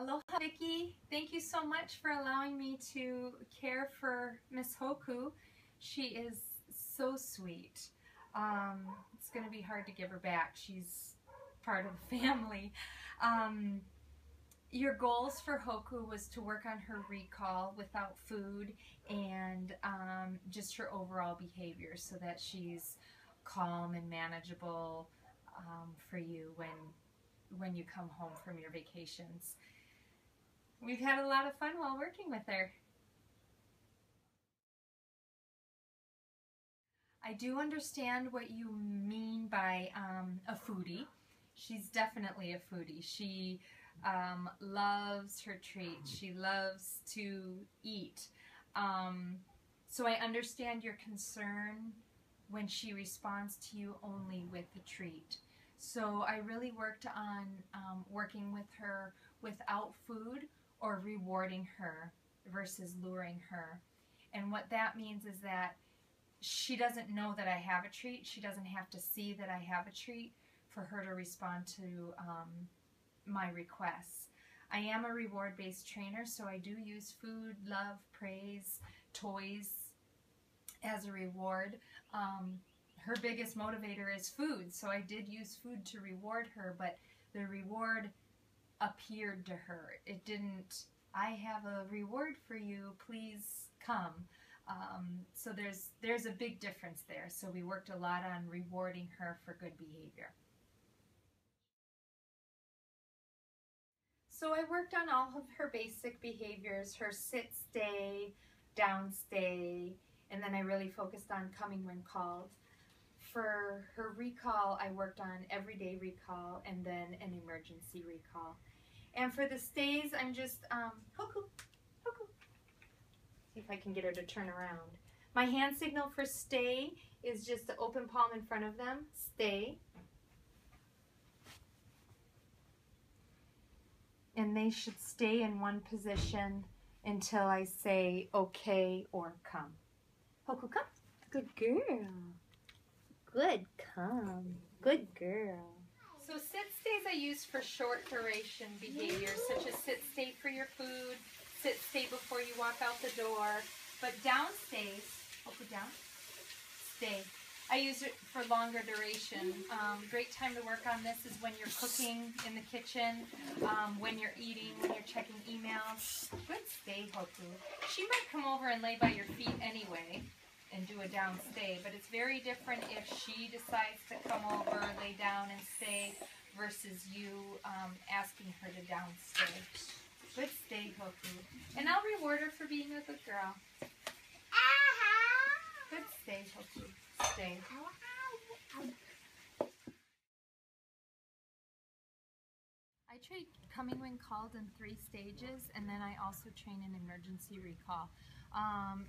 Aloha, Vicki. Thank you so much for allowing me to care for Miss Hoku. She is so sweet. It's going to be hard to give her back. She's part of the family. Your goals for Hoku was to work on her recall without food and just her overall behavior so that she's calm and manageable for you when you come home from your vacations. We've had a lot of fun while working with her. I do understand what you mean by a foodie. She's definitely a foodie. She loves her treats. She loves to eat. So I understand your concern when she responds to you only with a treat. So I really worked on working with her without food or rewarding her versus luring her. And what that means is that she doesn't know that I have a treat. She doesn't have to see that I have a treat for her to respond to my requests. I am a reward-based trainer, so I do use food, love, praise, toys as a reward. Her biggest motivator is food, so I did use food to reward her, but the reward appeared to her. It didn't, I have a reward for you, please come. So there's a big difference there. So we worked a lot on rewarding her for good behavior. So I worked on all of her basic behaviors, her sit, stay, down, stay, and then I really focused on coming when called. For her recall, I worked on everyday recall and then an emergency recall. And for the stays, I'm just, Hoku, Hoku. See if I can get her to turn around. My hand signal for stay is just the open palm in front of them, stay. And they should stay in one position until I say okay or come. Hoku, come. Good girl. Good, come. Good girl. So sit stays I use for short duration behaviors, such as sit stay for your food, sit stay before you walk out the door. But down stays, Hoku down, stay. I use it for longer duration. Great time to work on this is when you're cooking in the kitchen, when you're eating, when you're checking emails. Good stay, Hoku. She might come over and lay by your feet anyway and do a down stay, but it's very different if she decides to come over, lay down and stay versus you asking her to down stay. Good stay, Hoku. And I'll reward her for being a good girl. Good stay, Hoku. Stay. I train coming when called in 3 stages, and then I also train an emergency recall.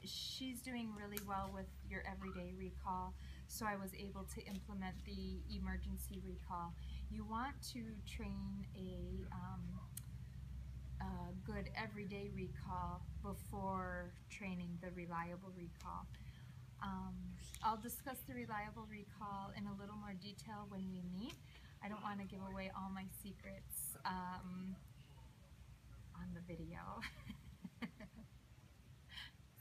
She's doing really well with your everyday recall, so I was able to implement the emergency recall. You want to train a good everyday recall before training the reliable recall. I'll discuss the reliable recall in a little more detail when we meet. I don't want to give away all my secrets on the video.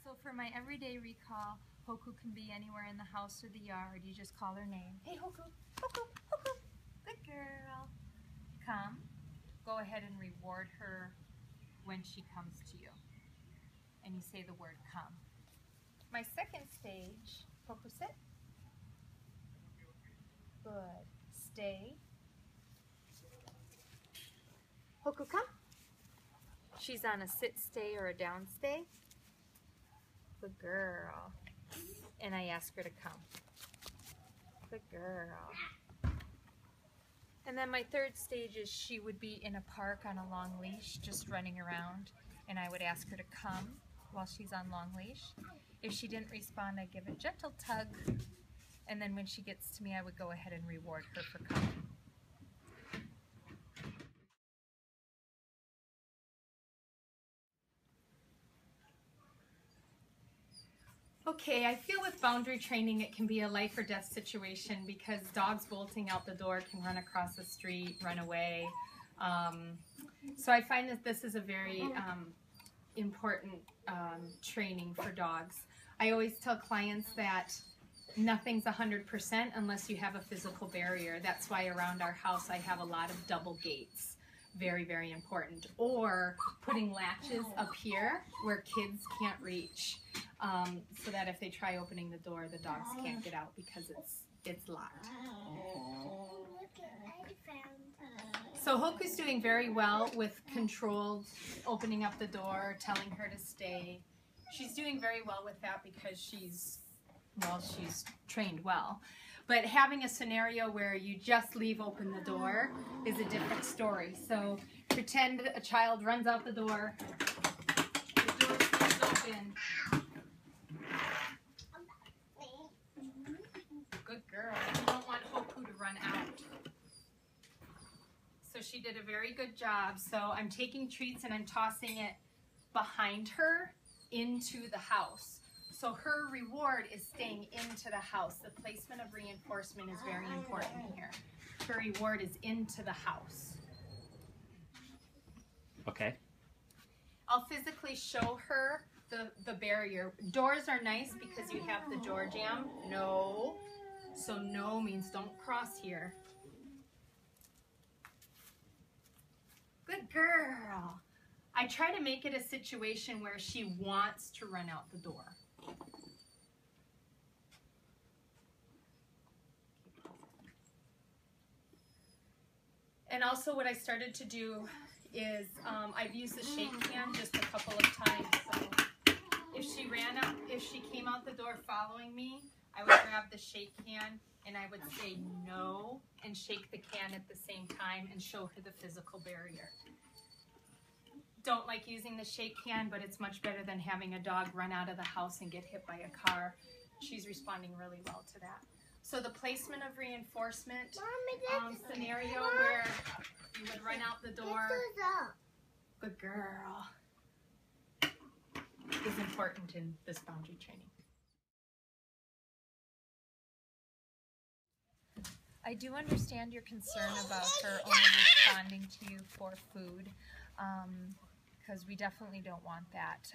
So for my everyday recall, Hoku can be anywhere in the house or the yard. You just call her name. Hey Hoku, Hoku, Hoku, good girl. Come. Go ahead and reward her when she comes to you. And you say the word come. My second stage, Hoku sit. Good. Stay. Hoku come. She's on a sit stay or a down stay. Good girl. And I ask her to come. Good girl. And then my third stage is she would be in a park on a long leash, just running around, and I would ask her to come while she's on long leash. If she didn't respond, I'd give a gentle tug, and then when she gets to me, I would go ahead and reward her for coming. Okay, I feel with boundary training it can be a life or death situation because dogs bolting out the door can run across the street, run away. So I find that this is a very important training for dogs. I always tell clients that nothing's 100% unless you have a physical barrier. That's why around our house I have a lot of double gates. Very, very important. Or putting latches up here where kids can't reach, so that if they try opening the door, the dogs can't get out because it's locked. So Hoku's doing very well with controlled opening up the door, telling her to stay. She's doing very well with that because she's trained well. But having a scenario where you just leave open the door is a different story. So pretend a child runs out the door, the door stays open. Good girl. You don't want Hoku to run out. So she did a very good job. So I'm taking treats and I'm tossing it behind her into the house. So her reward is staying into the house. The placement of reinforcement is very important here. Her reward is into the house. Okay. I'll physically show her the barrier. Doors are nice because you have the door jamb. No. So no means don't cross here. Good girl. I try to make it a situation where she wants to run out the door. And also what I started to do is I've used the shake can just a couple of times. So if she came out the door following me, I would grab the shake can and I would say no and shake the can at the same time and show her the physical barrier. Don't like using the shake can, but it's much better than having a dog run out of the house and get hit by a car. She's responding really well to that. So the placement of reinforcement scenario where you would run out the door, good girl, is important in this boundary training. I do understand your concern about her only responding to you for food, because we definitely don't want that.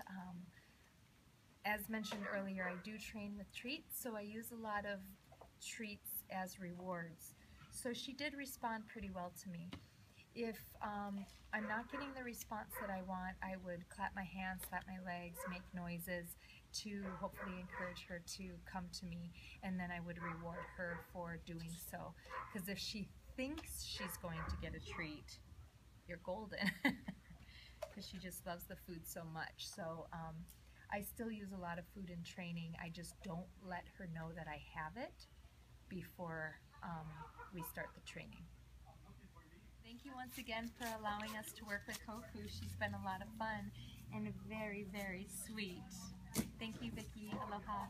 As mentioned earlier, I do train with treats, so I use a lot of treats as rewards. So she did respond pretty well to me. If I'm not getting the response that I want, I would clap my hands, slap my legs, make noises to hopefully encourage her to come to me, and then I would reward her for doing so. Because if she thinks she's going to get a treat, you're golden. Because she just loves the food so much. So I still use a lot of food in training. I just don't let her know that I have it before we start the training. Thank you once again for allowing us to work with Hoku. She's been a lot of fun and very, very sweet. Thank you, Vicki. Aloha.